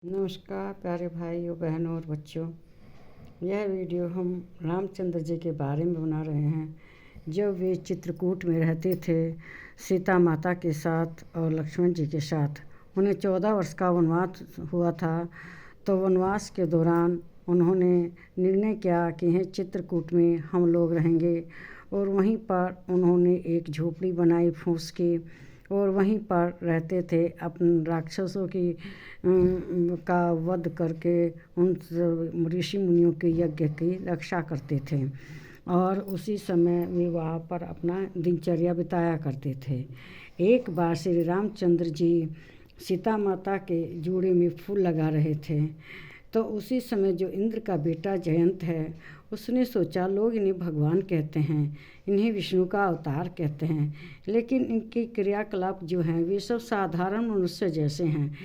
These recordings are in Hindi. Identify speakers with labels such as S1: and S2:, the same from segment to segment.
S1: नमस्कार प्यारे भाइयों बहनों और बच्चों। यह वीडियो हम रामचंद्र जी के बारे में बना रहे हैं। जब वे चित्रकूट में रहते थे सीता माता के साथ और लक्ष्मण जी के साथ, उन्हें 14 वर्ष का वनवास हुआ था। तो वनवास के दौरान उन्होंने निर्णय किया कि यह चित्रकूट में हम लोग रहेंगे, और वहीं पर उन्होंने एक झोपड़ी बनाई फूस की, और वहीं पर रहते थे। अपन राक्षसों की का वध करके उन ऋषि मुनियों के यज्ञ की रक्षा करते थे, और उसी समय वे वहाँ पर अपना दिनचर्या बिताया करते थे। एक बार श्री रामचंद्र जी सीता माता के जूड़े में फूल लगा रहे थे, तो उसी समय जो इंद्र का बेटा जयंत है, उसने सोचा लोग इन्हें भगवान कहते हैं, इन्हें विष्णु का अवतार कहते हैं, लेकिन इनके क्रियाकलाप जो हैं वे सब साधारण मनुष्य जैसे हैं।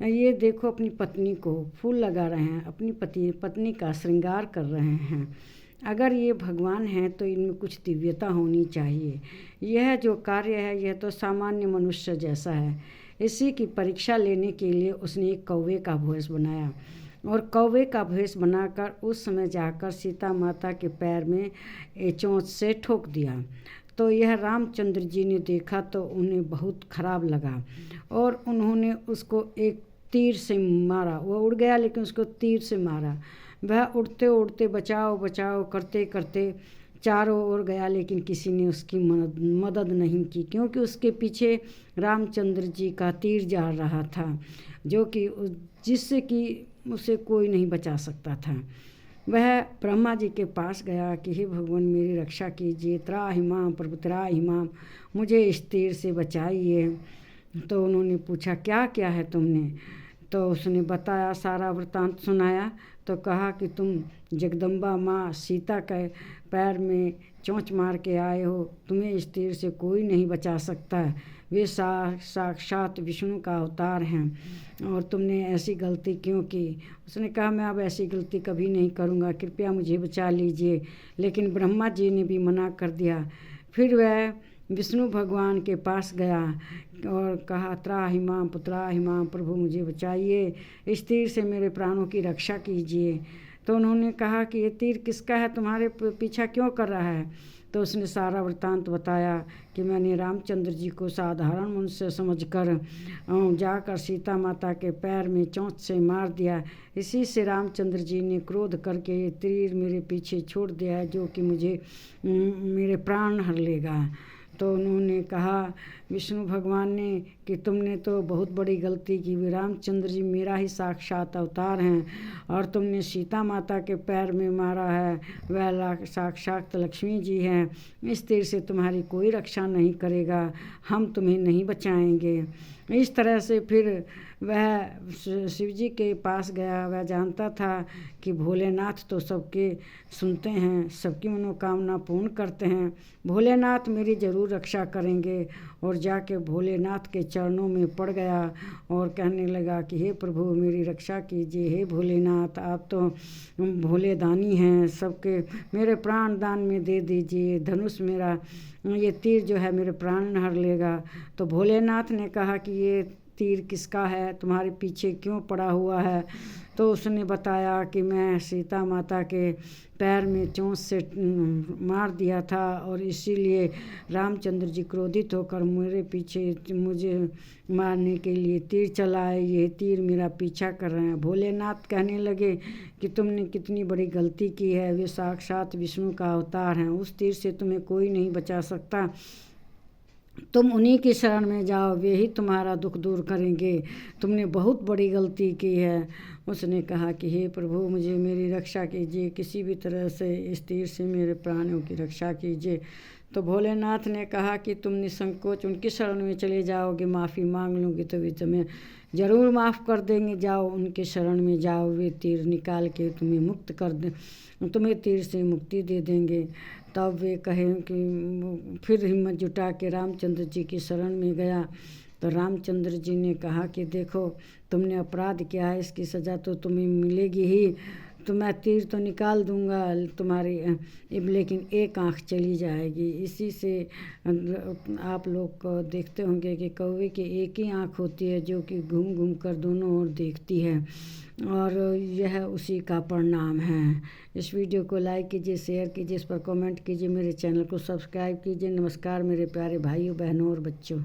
S1: ये देखो अपनी पत्नी को फूल लगा रहे हैं, अपनी पत्नी का श्रृंगार कर रहे हैं। अगर ये भगवान हैं तो इनमें कुछ दिव्यता होनी चाहिए। यह जो कार्य है यह तो सामान्य मनुष्य जैसा है। इसी की परीक्षा लेने के लिए उसने एक कौवे का भेष बनाया, और कौवे का भेष बनाकर उस समय जाकर सीता माता के पैर में चोंच से ठोक दिया। तो यह रामचंद्र जी ने देखा तो उन्हें बहुत खराब लगा, और उन्होंने उसको एक तीर से मारा। वो उड़ गया लेकिन उसको तीर से मारा। वह उड़ते उड़ते बचाओ बचाओ करते करते चारों ओर गया, लेकिन किसी ने उसकी मदद नहीं की, क्योंकि उसके पीछे रामचंद्र जी का तीर जा रहा था, जो कि जिससे कि उसे कोई नहीं बचा सकता था। वह ब्रह्मा जी के पास गया कि हे भगवान मेरी रक्षा कीजिए, त्राहि माम प्रभु त्राहि माम, मुझे इस तीर से बचाइए। तो उन्होंने पूछा क्या क्या है तुमने? तो उसने बताया, सारा वृतांत सुनाया। तो कहा कि तुम जगदम्बा माँ सीता के पैर में चोंच मार के आए हो, तुम्हें इस तीर से कोई नहीं बचा सकता। वे साक्षात विष्णु का अवतार हैं, और तुमने ऐसी गलती क्यों की? उसने कहा मैं अब ऐसी गलती कभी नहीं करूँगा, कृपया मुझे बचा लीजिए। लेकिन ब्रह्मा जी ने भी मना कर दिया। फिर वह विष्णु भगवान के पास गया और कहा त्राहि माम पुत्राहि माम, प्रभु मुझे बचाइए, इस तीर से मेरे प्राणों की रक्षा कीजिए। तो उन्होंने कहा कि ये तीर किसका है, तुम्हारे पीछा क्यों कर रहा है? तो उसने सारा वृत्तांत बताया कि मैंने रामचंद्र जी को साधारण मनुष्य समझकर जाकर सीता माता के पैर में चोंच से मार दिया। इसी से रामचंद्र जी ने क्रोध करके ये तीर मेरे पीछे छोड़ दिया है, जो कि मुझे मेरे प्राण हर लेगा। तो उन्होंने कहा विष्णु भगवान ने कि तुमने तो बहुत बड़ी गलती की, वे रामचंद्र जी मेरा ही साक्षात अवतार हैं, और तुमने सीता माता के पैर में मारा है, वह साक्षात लक्ष्मी जी हैं। इस तीर से तुम्हारी कोई रक्षा नहीं करेगा, हम तुम्हें नहीं बचाएंगे। इस तरह से फिर वह शिव जी के पास गया। वह जानता था कि भोलेनाथ तो सबके सुनते हैं, सबकी मनोकामना पूर्ण करते हैं, भोलेनाथ मेरी ज़रूर रक्षा करेंगे। और जाके भोलेनाथ के चरणों में पड़ गया और कहने लगा कि हे प्रभु मेरी रक्षा कीजिए, हे भोलेनाथ आप तो भोले दानी हैं, सबके मेरे प्राण दान में दे दीजिए, धनुष मेरा ये तीर जो है मेरे प्राण हर लेगा। तो भोलेनाथ ने कहा कि ये तीर किसका है, तुम्हारे पीछे क्यों पड़ा हुआ है? तो उसने बताया कि मैं सीता माता के पैर में चोंच से मार दिया था, और इसीलिए रामचंद्र जी क्रोधित होकर मेरे पीछे मुझे मारने के लिए तीर चलाए, ये तीर मेरा पीछा कर रहे हैं। भोलेनाथ कहने लगे कि तुमने कितनी बड़ी गलती की है, वे साक्षात विष्णु का अवतार हैं, उस तीर से तुम्हें कोई नहीं बचा सकता, तुम उन्हीं की शरण में जाओ, वे ही तुम्हारा दुख दूर करेंगे, तुमने बहुत बड़ी गलती की है। उसने कहा कि हे प्रभु मुझे मेरी रक्षा कीजिए, किसी भी तरह से इस तीर से मेरे प्राणों की रक्षा कीजिए। तो भोलेनाथ ने कहा कि तुम निसंकोच उनकी शरण में चले जाओगे, माफ़ी मांग लूँगी तो वे तुम्हें ज़रूर माफ़ कर देंगे, जाओ उनके शरण में जाओ, वे तीर निकाल के तुम्हें मुक्त कर दें, तुम्हें तीर से मुक्ति दे देंगे। तब वे कहें कि फिर हिम्मत जुटा के रामचंद्र जी की शरण में गया। तो रामचंद्र जी ने कहा कि देखो तुमने अपराध किया है, इसकी सज़ा तो तुम्हें मिलेगी ही, तो मैं तीर तो निकाल दूंगा तुम्हारी लेकिन एक आँख चली जाएगी। इसी से आप लोग को देखते होंगे कि कौवे की एक ही आँख होती है जो कि घूम घूम कर दोनों ओर देखती है, और यह उसी का परिणाम है। इस वीडियो को लाइक कीजिए, शेयर कीजिए, इस पर कमेंट कीजिए, मेरे चैनल को सब्सक्राइब कीजिए। नमस्कार मेरे प्यारे भाइयों, बहनों और बच्चों।